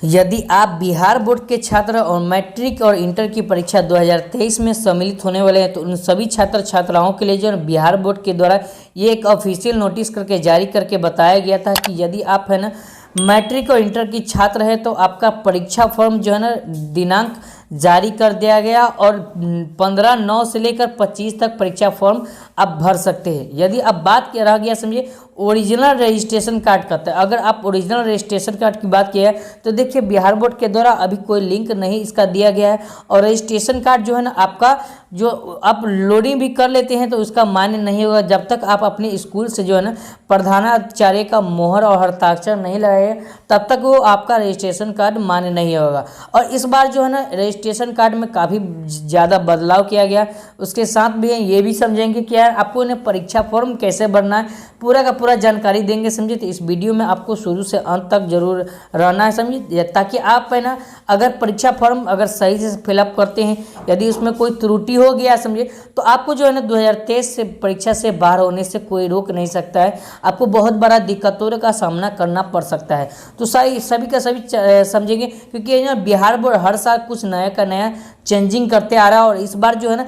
यदि आप बिहार बोर्ड के छात्र और मैट्रिक और इंटर की परीक्षा 2023 में सम्मिलित होने वाले हैं तो उन सभी छात्र छात्राओं के लिए जो है बिहार बोर्ड के द्वारा ये एक ऑफिशियल नोटिस करके जारी करके बताया गया था कि यदि आप है ना मैट्रिक और इंटर की छात्र है तो आपका परीक्षा फॉर्म जो है ना दिनांक जारी कर दिया गया और 15/9 से लेकर 25 तक परीक्षा फॉर्म आप भर सकते हैं। यदि अब बात क्या रह गया समझिए ओरिजिनल रजिस्ट्रेशन कार्ड का, तो अगर आप ओरिजिनल रजिस्ट्रेशन कार्ड की बात किया है तो देखिए बिहार बोर्ड के द्वारा अभी कोई लिंक नहीं इसका दिया गया है और रजिस्ट्रेशन कार्ड जो है ना आपका जो आप लोडिंग भी कर लेते हैं तो उसका मान्य नहीं होगा जब तक आप अपने स्कूल से जो है ना प्रधानाचार्य का मोहर और हस्ताक्षर नहीं लगाए तब तक वो आपका रजिस्ट्रेशन कार्ड मान्य नहीं होगा। और इस बार जो है ना रजिस्ट्रेशन कार्ड में काफ़ी ज़्यादा बदलाव किया गया, उसके साथ भी ये भी समझेंगे कि यार आपको इन्हें परीक्षा फॉर्म कैसे भरना है पूरा का पूरा जानकारी देंगे समझिए। तो इस वीडियो में आपको शुरू से अंत तक जरूर रहना है समझिए, ताकि आप है ना अगर परीक्षा फॉर्म अगर सही से फिलअप करते हैं यदि उसमें कोई त्रुटि हो गया समझिए तो आपको जो है ना 2023 से परीक्षा से बाहर होने से कोई रोक नहीं सकता है, आपको बहुत बड़ा दिक्कतों का सामना करना पड़ सकता है। तो सभी का सभी समझेंगे क्योंकि ये ना बिहार बोर्ड हर साल कुछ नया का नया चेंजिंग करते आ रहा है और इस बार जो है ना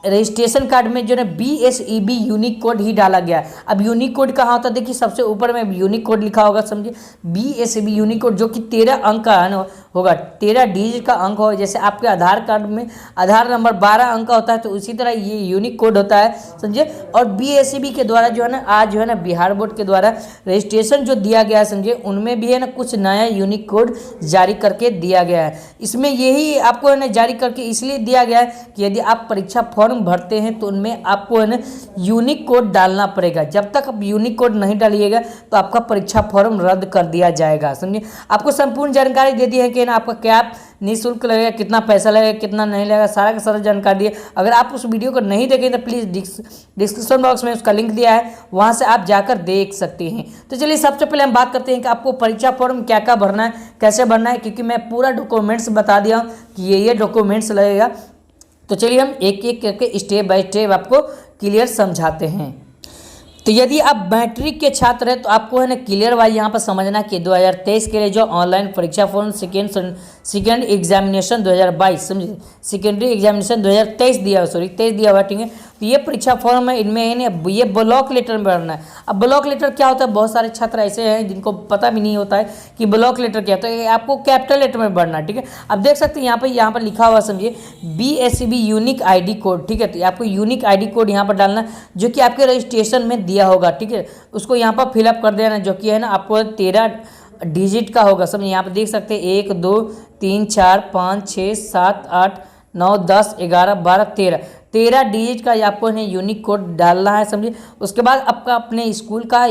रजिस्ट्रेशन कार्ड में जो है BSEB यूनिक कोड ही डाला गया है। अब यूनिक कोड कहाँ होता है देखिए सबसे ऊपर में यूनिक कोड लिखा होगा समझिए BSEB यूनिक कोड जो कि 13 अंक का होगा, 13 डिजिट का अंक होगा। जैसे आपके आधार कार्ड में आधार नंबर 12 अंक का होता है तो उसी तरह ये यूनिक कोड होता है समझिए। और BSEB के द्वारा जो है ना आज जो है ना बिहार बोर्ड के द्वारा रजिस्ट्रेशन जो दिया गया है समझिए उनमें भी है ना कुछ नया यूनिक कोड जारी करके दिया गया है। इसमें यही आपको है ना जारी करके इसलिए दिया गया है कि यदि आप परीक्षा फॉर्म भरते हैं तो उनमें आपको है ना यूनिक कोड डालना पड़ेगा। जब तक आप यूनिक कोड नहीं डालिएगा तो आपका परीक्षा फॉर्म रद्द कर दिया जाएगा समझिए। आपको संपूर्ण जानकारी दे दी है कि ना आपका क्या निःशुल्क लगेगा, कितना पैसा लगेगा, कितना नहीं लगेगा, सारा का सारा जानकारी है। अगर आप उस वीडियो को नहीं देखें तो प्लीज़ डिस्क्रिप्शन बॉक्स में उसका लिंक दिया है, वहाँ से आप जाकर देख सकते हैं। तो चलिए सबसे पहले हम बात करते हैं कि आपको परीक्षा फॉर्म क्या क्या भरना है, कैसे भरना है, क्योंकि मैं पूरा डॉक्यूमेंट्स बता दिया हूँ कि ये डॉक्यूमेंट्स लगेगा। तो चलिए हम एक एक करके स्टेप बाय स्टेप आपको क्लियर समझाते हैं। तो यदि आप मैट्रिक के छात्र हैं तो आपको है ना क्लियर वाइज यहाँ पर समझना कि 2023 के लिए जो ऑनलाइन परीक्षा फॉर्म सेकेंड एग्जामिनेशन 2022 समझिए सेकेंडरी एग्जामिनेशन 2023 दिया 23 दिया हुआ ठीक है। तो ये परीक्षा फॉर्म है, इनमें है ना ये ब्लॉक लेटर में भरना है। अब ब्लॉक लेटर क्या होता है, बहुत सारे छात्र ऐसे हैं जिनको पता भी नहीं होता है कि ब्लॉक लेटर क्या होता है। तो आपको कैपिटल लेटर में भरना है ठीक है। अब देख सकते हैं यहाँ पर लिखा हुआ समझिए BSEB यूनिक ID कोड ठीक है। तो आपको यूनिक ID कोड यहाँ पर डालना जो कि आपके रजिस्ट्रेशन में दिया होगा ठीक है, उसको यहाँ पर फिलअप कर देना जो कि है ना आपको 13 डिजिट का होगा। समझिए यहाँ पर देख सकते हैं 1 2 3 4 5 6 7 8 9 10 11 12 13 डिजिट का आपको है यूनिक कोड डालना है समझिए। उसके बाद आपका अपने स्कूल का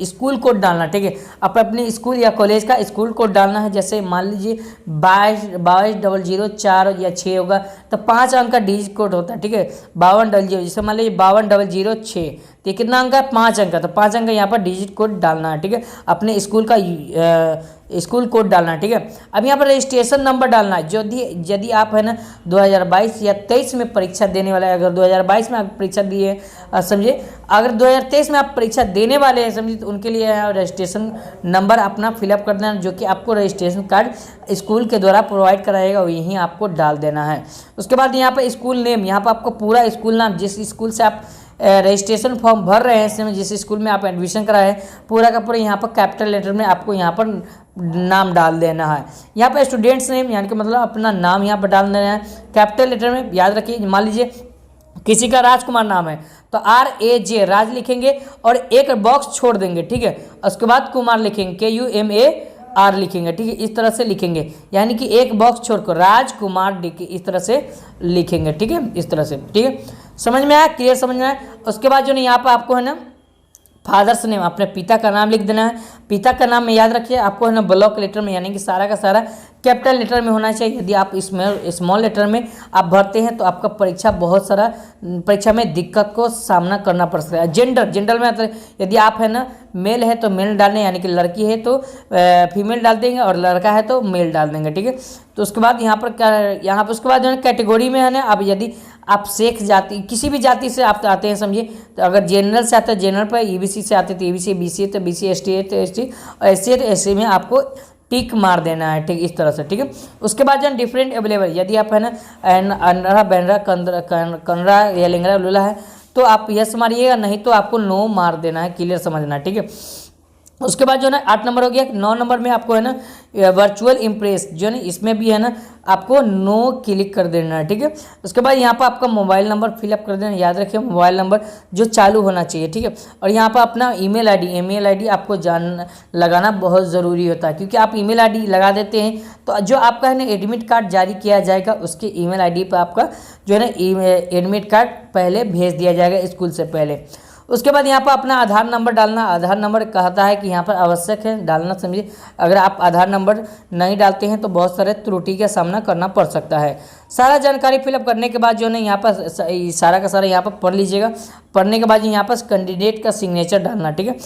स्कूल कोड डालना ठीक है, अपने स्कूल या कॉलेज का स्कूल कोड डालना है। जैसे मान लीजिए 220004 या 6 होगा तो 5 अंक का डिजिट कोड होता है ठीक है। 5200 जैसे मान लीजिए 5206 तो कितना अंक है 5 अंक का, तो 5 अंक का यहाँ पर डिजिट कोड डालना है ठीक है। अपने स्कूल का स्कूल कोड डालना है ठीक है। अब यहाँ पर रजिस्ट्रेशन नंबर डालना है। यदि आप है ना 2022 या 23 में परीक्षा देने वाला है, अगर 2022 में आप परीक्षा दिए समझिए, अगर 2023 में आप परीक्षा देने वाले हैं समझिए तो उनके लिए रजिस्ट्रेशन नंबर अपना फिलअप कर देना जो कि आपको रजिस्ट्रेशन कार्ड स्कूल के द्वारा प्रोवाइड कराएगा यहीं आपको डाल देना है। उसके बाद यहाँ पर स्कूल नेम, यहाँ पर आपको पूरा स्कूल नाम जिस स्कूल से आप रजिस्ट्रेशन फॉर्म भर रहे हैं जिस स्कूल में आप एडमिशन कराए हैं पूरा का पूरा यहाँ पर कैपिटल लेटर में आपको यहाँ पर नाम डाल देना है। यहाँ पर स्टूडेंट्स नेम यानी कि मतलब अपना नाम यहाँ पर डाल देना है कैपिटल लेटर में। याद रखिए मान लीजिए किसी का राजकुमार नाम है तो RAJ राज लिखेंगे और एक बॉक्स छोड़ देंगे ठीक है। उसके बाद कुमार लिखेंगे KUMAR लिखेंगे ठीक है। इस तरह से लिखेंगे यानी कि एक बॉक्स छोड़कर राजकुमार इस तरह से लिखेंगे ठीक है, इस तरह से ठीक है। समझ में आया, क्लियर समझ में आया। उसके बाद जो है यहाँ पर आपको है ना फादर्स नेम अपने पिता का नाम लिख देना है। पिता का नाम में याद रखिए आपको है ना ब्लॉक लेटर में यानी कि सारा का सारा कैपिटल लेटर में होना चाहिए। यदि आप स्मॉल लेटर में आप भरते हैं तो आपका परीक्षा में दिक्कत को सामना करना पड़ सकता है। जेंडर में यदि आप है ना मेल है तो मेल डालने यानी कि लड़की है तो फीमेल डाल देंगे और लड़का है तो मेल डाल देंगे ठीक है। तो उसके बाद यहाँ पर उसके बाद जो है कैटेगरी में है ना, अब यदि आप शेख जाति किसी भी जाति से आप आते हैं समझिए, तो अगर जनरल से आते हैं जनरल पर, EBC से आते हैं तो EBC, BC है तो BC, ST है तो ST और SC है तो SC में आपको टिक मार देना है, ठीक, इस तरह से, ठीक है। उसके बाद जो है डिफरेंट अवेलेबल, यदि आप है ना अंडरा बैंड्रा कनरा या लिंगरा लूला है तो आप यस मारिएगा, नहीं तो आपको नो मार देना है, क्लियर समझना, ठीक है। उसके बाद जो है ना 8 नंबर हो गया। 9 नंबर में आपको है ना वर्चुअल इम्प्रेस जो है ना इसमें भी है ना आपको नो क्लिक कर देना है, ठीक है। उसके बाद यहाँ पर आपका मोबाइल नंबर फिलअप कर देना, याद रखिए मोबाइल नंबर जो चालू होना चाहिए, ठीक है। और यहाँ पर अपना ईमेल आईडी आपको लगाना बहुत ज़रूरी होता है, क्योंकि आप ईमेल आईडी लगा देते हैं तो जो आपका है ना एडमिट कार्ड जारी किया जाएगा उसके ईमेल आईडी पर आपका जो है ना एडमिट कार्ड पहले भेज दिया जाएगा स्कूल से पहले। उसके बाद यहाँ पर अपना आधार नंबर डालना, आधार नंबर कहता है कि यहाँ पर आवश्यक है डालना, समझिए। अगर आप आधार नंबर नहीं डालते हैं तो बहुत सारे त्रुटि का सामना करना पड़ सकता है। सारा जानकारी फिलअप करने के बाद जो है ना यहाँ पर सारा का सारा यहाँ पर पढ़ लीजिएगा। पढ़ने के बाद यहाँ पर कैंडिडेट का सिग्नेचर डालना, ठीक है।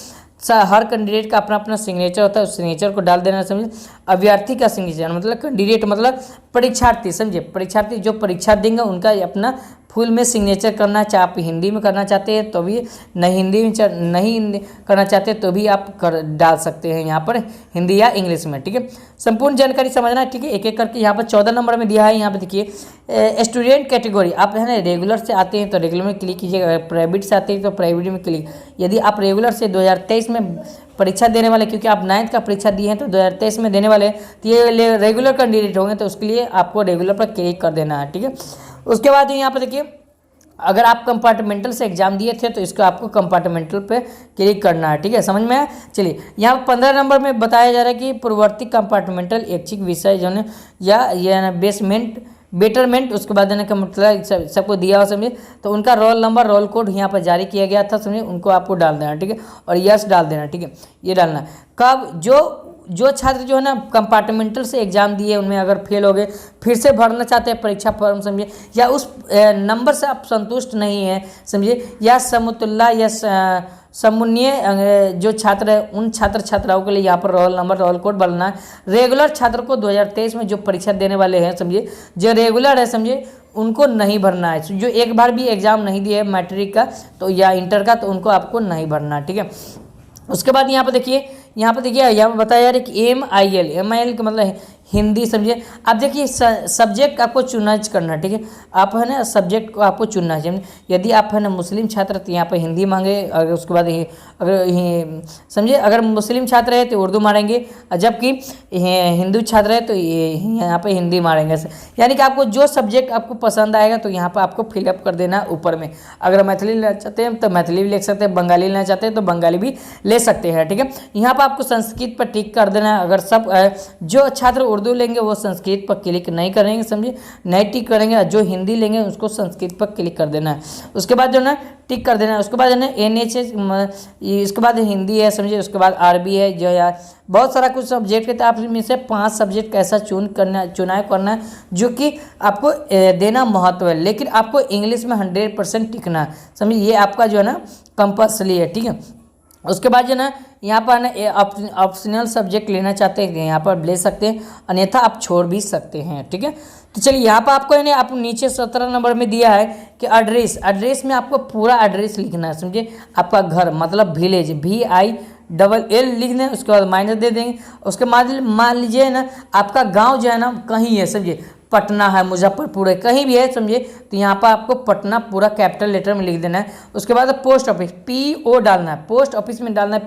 हर कैंडिडेट का अपना अपना सिग्नेचर होता है, उस सिग्नेचर को डाल देना, समझिए। अभ्यर्थी का सिग्नेचर मतलब कैंडिडेट मतलब परीक्षार्थी, समझिए। परीक्षार्थी जो परीक्षा देंगे उनका अपना फुल में सिग्नेचर करना है, चाहे आप हिंदी में करना चाहते हैं तो भी, नहीं करना चाहते तो भी आप डाल सकते हैं यहाँ पर हिंदी या इंग्लिश में, ठीक है। संपूर्ण जानकारी समझना है, ठीक है, एक एक करके। यहाँ पर 14 नंबर में दिया है, यहाँ पर देखिए स्टूडेंट कैटेगरी, आप है ना रेगुलर से आते हैं तो रेगुलर में क्लिक कीजिएगा, अगर प्राइवेट से आते हैं तो प्राइवेट में क्लिक। यदि आप रेगुलर से 2023 में परीक्षा देने वाले, क्योंकि आप 9th का परीक्षा दिए हैं तो 2023 में देने वाले तो ये रेगुलर कैंडिडेट होंगे तो उसके लिए आपको रेगुलर पर क्लिक कर देना है, ठीक है। उसके बाद यहाँ पर देखिए अगर आप कंपार्टमेंटल से एग्जाम दिए थे तो इसको आपको कंपार्टमेंटल पे क्लिक करना है, ठीक है, समझ में आया। चलिए यहाँ 15 नंबर में बताया जा रहा है कि पूर्ववर्ती कंपार्टमेंटल ऐच्छिक विषय जो है या बेटरमेंट उसके बाद देने का मतलब सबको दिया हो, समझिए। तो उनका रोल नंबर रोल कोड यहाँ पर जारी किया गया था, समझिए, उनको आपको डाल देना, ठीक है, और यस डाल देना, ठीक है, ये डालना है। कब जो छात्र जो है ना कंपार्टमेंटल से एग्जाम दिए उनमें अगर फेल हो गए, फिर से भरना चाहते हैं परीक्षा फॉर्म, समझिए, या उस नंबर से आप संतुष्ट नहीं है, समझिए, या समतुल्ला या समुन्नय जो छात्र है उन छात्राओं के लिए यहाँ पर रोल नंबर रोल कोड डालना है। रेगुलर छात्र को 2023 में जो परीक्षा देने वाले हैं, समझिए, जो रेगुलर है, समझिए, उनको नहीं भरना है। जो एक बार भी एग्जाम नहीं दिए मैट्रिक का तो या इंटर का तो उनको आपको नहीं भरना है, ठीक है। उसके बाद यहाँ पर देखिए यहाँ पर बताया जा रहा है कि MIL का मतलब हिंदी, समझिए। आप देखिए सब्जेक्ट आपको चुना करना, ठीक है, आप है ना सब्जेक्ट को आपको चुनना चाहिए। यदि आप है ना मुस्लिम छात्र तो यहाँ पर हिंदी मांगे, और उसके बाद अगर समझिए अगर मुस्लिम छात्र है तो उर्दू मारेंगे, जबकि हिंदू छात्र है तो यहाँ पर हिंदी मारेंगे। यानी कि आपको जो सब्जेक्ट आपको पसंद आएगा तो यहाँ पर आपको फिलअप कर देना ऊपर में। अगर मैथिली लेना चाहते हैं तो मैथिली भी लिख सकते हैं, बंगाली लेना चाहते हैं तो बंगाली भी ले सकते हैं, ठीक है। यहाँ पर आपको संस्कृत पर टिक कर देना है। अगर सब जो छात्र उर्दू लेंगे वो संस्कृत पर क्लिक नहीं करेंगे, समझिए, नहीं टिक करेंगे, जो हिंदी लेंगे उसको संस्कृत पर क्लिक कर देना है। उसके बाद जो है ना टिक कर देना है। उसके बाद जो है NH इसके बाद हिंदी है, समझिए, उसके बाद RB है, जो यार बहुत सारा कुछ सब्जेक्ट है, तो आप में से 5 सब्जेक्ट कैसा चुनाव करना है जो कि आपको देना महत्व है, लेकिन आपको इंग्लिश में 100% टिकना है, समझिए, ये आपका जो है ना कंपल्सरी है, ठीक है। उसके बाद जो ना यहाँ पर ना ऑप्शनल सब्जेक्ट लेना चाहते हैं यहाँ पर ले सकते हैं, अन्यथा आप छोड़ भी सकते हैं, ठीक है। तो चलिए यहाँ पर आपको है ना आप नीचे 17 नंबर में दिया है कि एड्रेस में आपको पूरा एड्रेस लिखना है, समझिए। आपका घर मतलब विलेज VILL लिख दें, उसके बाद माइनस दे देंगे। उसके बाद मान लीजिए ना आपका गाँव जो है ना कहीं है, समझिए, पटना है, मुजफ्फरपुर है, कहीं भी है, समझिए, तो यहाँ पर आपको पटना पूरा कैपिटल लेटर में लिख देना है। उसके बाद पोस्ट ऑफिस PO डालना है, पोस्ट ऑफिस में डालना है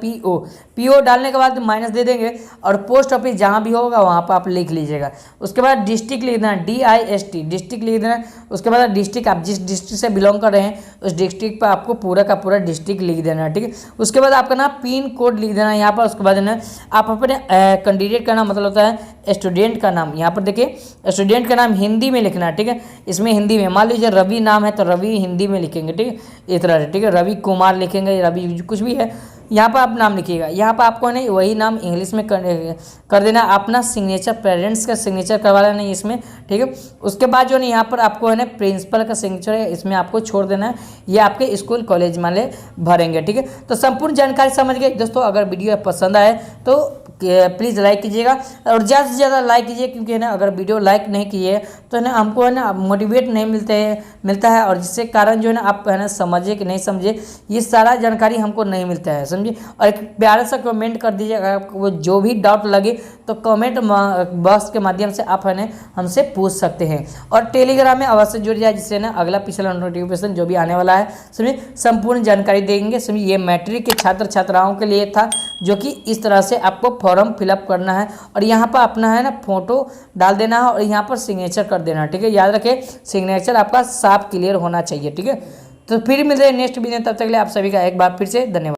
PO डालने के बाद माइनस दे देंगे, और पोस्ट ऑफिस जहाँ भी होगा वहाँ पर आप लिख लीजिएगा। उसके बाद डिस्ट्रिक्ट लिख देना है DIST डिस्ट्रिक्ट लिख देना है। उसके बाद डिस्ट्रिक्ट आप जिस डिस्ट्रिक्ट से बिलोंग कर रहे हैं उस डिस्ट्रिक्ट पर आपको पूरा का पूरा डिस्ट्रिक्ट लिख देना है, ठीक है। उसके बाद आपका ना पिन कोड लिख देना है यहाँ पर। उसके बाद ना आप अपने कैंडिडेट का नाम मतलब होता है स्टूडेंट का नाम, यहाँ पर देखिए स्टूडेंट का नाम हिंदी में लिखना है, ठीक है। इसमें हिंदी में मान लीजिए रवि नाम है तो रवि हिंदी में लिखेंगे, ठीक है, इस तरह से, ठीक है। रवि कुमार लिखेंगे, रवि कुछ भी है, यहाँ पर आप नाम लिखिएगा। यहाँ पर आपको नहीं वही नाम इंग्लिश में कर देना। अपना सिग्नेचर पेरेंट्स का सिग्नेचर करवा लेना, इसमें ठीक है। उसके बाद जो है ना यहाँ पर आपको है ना प्रिंसिपल का सिग्नेचर है, इसमें आपको छोड़ देना है, ये आपके स्कूल कॉलेज वाले भरेंगे, ठीक है। तो संपूर्ण जानकारी समझ गए दोस्तों। अगर वीडियो पसंद आए तो प्लीज़ लाइक कीजिएगा और ज़्यादा से ज़्यादा लाइक कीजिए, क्योंकि है ना अगर वीडियो लाइक नहीं किए तो है ना हमको है ना मोटिवेट नहीं मिलता है, और जिससे कारण जो है ना आप है ना समझिए कि नहीं समझे, ये सारा जानकारी हमको नहीं मिलता है, समझिए। और एक प्यारा सा कमेंट कर दीजिए, अगर आपको जो भी डाउट लगे तो कमेंट बॉक्स के माध्यम से आप है ना हमसे पूछ सकते हैं। और टेलीग्राम में अवश्य जुड़ जाए, जिससे ना अगला पिछला नोटिफिकेशन जो भी आने वाला है समझिए संपूर्ण जानकारी देंगे। समझिए ये मैट्रिक के छात्र छात्राओं के लिए था, जो कि इस तरह से आपको फॉर्म फिलअप करना है और यहाँ पर अपना है ना फोटो डाल देना है और यहाँ पर सिग्नेचर कर देना है, ठीक है। याद रखें सिग्नेचर आपका साफ क्लियर होना चाहिए, ठीक है। तो फिर मिलते हैं नेक्स्ट वीडियो, तब तक के लिए आप सभी का एक बार फिर से धन्यवाद।